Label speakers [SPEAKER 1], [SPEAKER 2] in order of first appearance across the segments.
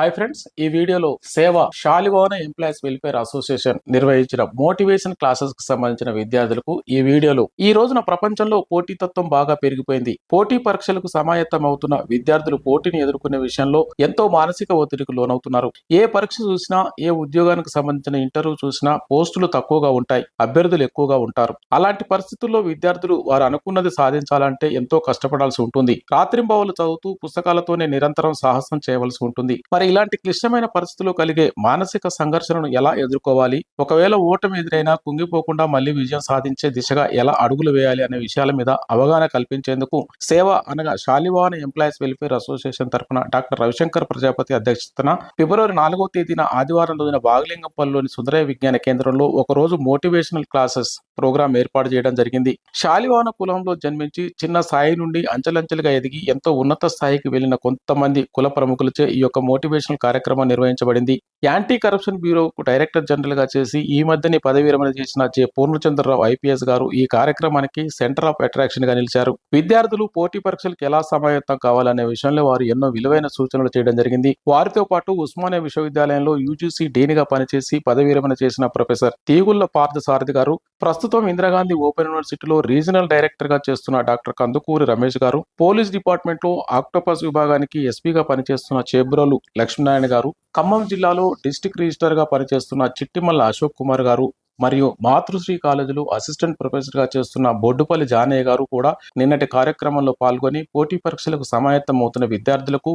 [SPEAKER 1] Hi friends, ఈ వీడియోలో సేవ శాలివాన ఎంప్లాయీస్ వెల్ఫేర్ అసోసియేషన్ నిర్వహించిన మోటివేషన్ క్లాసెస్ కు సంబంధించిన విద్యార్థులకు ఈ వీడియోలో ఈ రోజున ప్రపంచంలో పోటీతత్వం బాగా పెరిగిపోయింది. పోటీ పరీక్షలకు సమాయత్తం అవుతున్న విద్యార్థులు పోటీని ఎదుర్కొనే విషయంలో ఎంతో మానసిక ఒత్తిడికి లోనవుతున్నారు. ఏ పరీక్ష చూసినా, ఏ ఉద్యోగానికి సంబంధించిన ఇంటర్వ్యూ చూసినా పోస్టులు తక్కువగా ఉంటాయి, అభ్యర్థులు ఎక్కువగా ఉంటారు. అలాంటి పరిస్థితుల్లో విద్యార్థులు వారు అనుకున్నది సాధించాలంటే ఎంతో కష్టపడాల్సి ఉంటుంది. రాత్రింబవలు చదువుతూ పుస్తకాలతోనే నిరంతరం సాహసం చేయవలసి ఉంటుంది. మరి ఇలాంటి క్లిష్టమైన పరిస్థితుల్లో కలిగే మానసిక సంఘర్షణను ఎలా ఎదుర్కోవాలి, ఒకవేళ ఓటమి ఎదురైనా కుంగిపోకుండా మళ్ళీ విజయం సాధించే దిశగా ఎలా అడుగులు వేయాలి అనే విషయాల మీద అవగాహన కల్పించేందుకు సేవ అనగా శాలివాన ఎంప్లాయీస్ వెల్ఫేర్ అసోసియేషన్ తరఫున డాక్టర్ రవిశంకర్ ప్రజాపతి అధ్యక్షతన ఫిబ్రవరి 4వ తేదీన ఆదివారం రోజున బాగలింగంపల్లిలోని సుందరయ్య విజ్ఞాన కేంద్రంలో ఒకరోజు మోటివేషనల్ క్లాసెస్ ప్రోగ్రాం ఏర్పాటు చేయడం జరిగింది. శాలివాన కులంలో జన్మించి చిన్న స్థాయి నుండి అంచెలంచెలుగా ఎదిగి ఎంతో ఉన్నత స్థాయికి వెళ్లిన కొంతమంది కుల ప్రముఖులచే ఈ యొక్క మోటివేషనల్ కార్యక్రమం నిర్వహించబడింది. యాంటీ కరప్షన్ బ్యూరోకు డైరెక్టర్ జనరల్ గా చేసి ఈ మధ్యనే పదవి విరమణ చేసిన జె పూర్ణచంద్రరావు ఐపీఎస్ గారు ఈ కార్యక్రమానికి సెంటర్ ఆఫ్ అట్రాక్షన్ గా నిలిచారు. విద్యార్థులు పోటీ పరీక్షలకు ఎలా సమాయత్తం కావాలనే విషయంలో వారు ఎన్నో విలువైన సూచనలు చేయడం జరిగింది. వారితో పాటు ఉస్మానియా విశ్వవిద్యాలయంలో యూజీసీ డీన్ గా పనిచేసి పదవి విరమణ చేసిన ప్రొఫెసర్ తీగుళ్ల పార్థసారథి గారు, ప్రస్తుతం ఇందిరాగాంధీ ఓపెన్ యూనివర్సిటీలో రీజనల్ డైరెక్టర్ గా చేస్తున్న డాక్టర్ కందుకూరి రమేష్ గారు, పోలీస్ డిపార్ట్మెంట్ లో ఆక్టోపస్ విభాగానికి ఎస్పీగా పనిచేస్తున్న చేబ్రోలు లక్ష్మీనారాయణ గారు, ఖమ్మం జిల్లాలో డిస్ట్రిక్ట్ రిజిస్టర్ గా పనిచేస్తున్న చిట్టిమల్ల అశోక్ కుమార్ గారు మరియు మాతృశ్రీ కాలేజీలో అసిస్టెంట్ ప్రొఫెసర్ గా చేస్తున్న బొడ్డుపల్లి జానయ్య గారు కూడా నిన్నటి కార్యక్రమంలో పాల్గొని పోటీ పరీక్షలకు సమాయత్తం అవుతున్న విద్యార్థులకు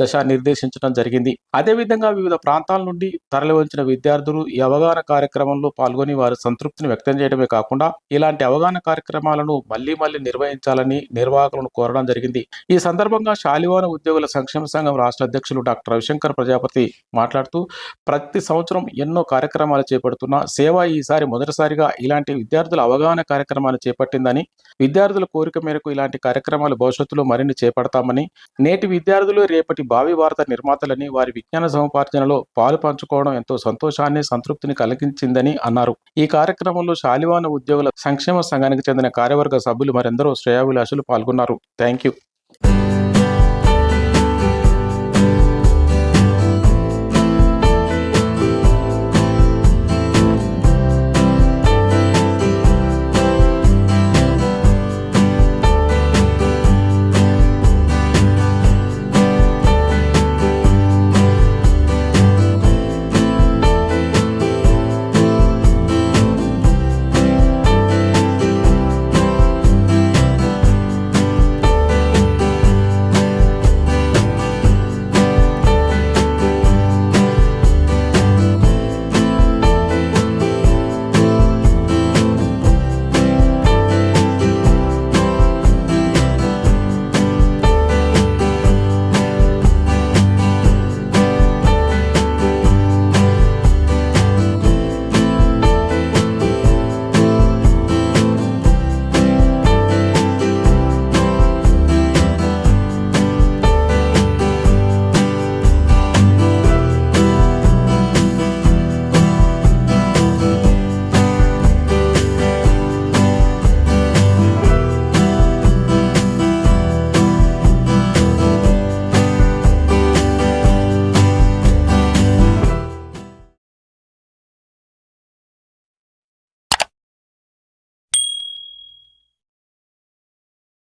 [SPEAKER 1] దశ నిర్దేశించడం జరిగింది. అదేవిధంగా వివిధ ప్రాంతాల నుండి తరలివచ్చిన విద్యార్థులు ఈ అవగాహన కార్యక్రమంలో పాల్గొని వారి సంతృప్తిని వ్యక్తం చేయడమే కాకుండా ఇలాంటి అవగాహన కార్యక్రమాలను మళ్లీ నిర్వహించాలని నిర్వాహకులను కోరడం జరిగింది. ఈ సందర్భంగా శాలివాన ఉద్యోగుల సంక్షేమ సంఘం రాష్ట్ర అధ్యక్షులు డాక్టర్ రవిశంకర్ ప్రజాపతి మాట్లాడుతూ, ప్రతి సంవత్సరం ఎన్నో కార్యక్రమాలు చేపడుతున్న సేవ ఈసారి మొదటిసారిగా ఇలాంటి విద్యార్థుల అవగాహన కార్యక్రమాలు చేపట్టిందని, విద్యార్థుల కోరిక మేరకు ఇలాంటి కార్యక్రమాలు భవిష్యత్తులో మరిన్ని చేపడతామని, నేటి విద్యార్థులు రేపటి భావి భారత నిర్మాతలని, వారి విజ్ఞాన సముపార్జనలో పాలు పంచుకోవడం ఎంతో సంతోషాన్ని, సంతృప్తిని కలిగించిందని అన్నారు. ఈ కార్యక్రమంలో శాలివాన ఉద్యోగుల సంక్షేమ సంఘానికి చెందిన కార్యవర్గ సభ్యులు మరెందరో శ్రేయాభిలాషులు పాల్గొన్నారు. Thank you.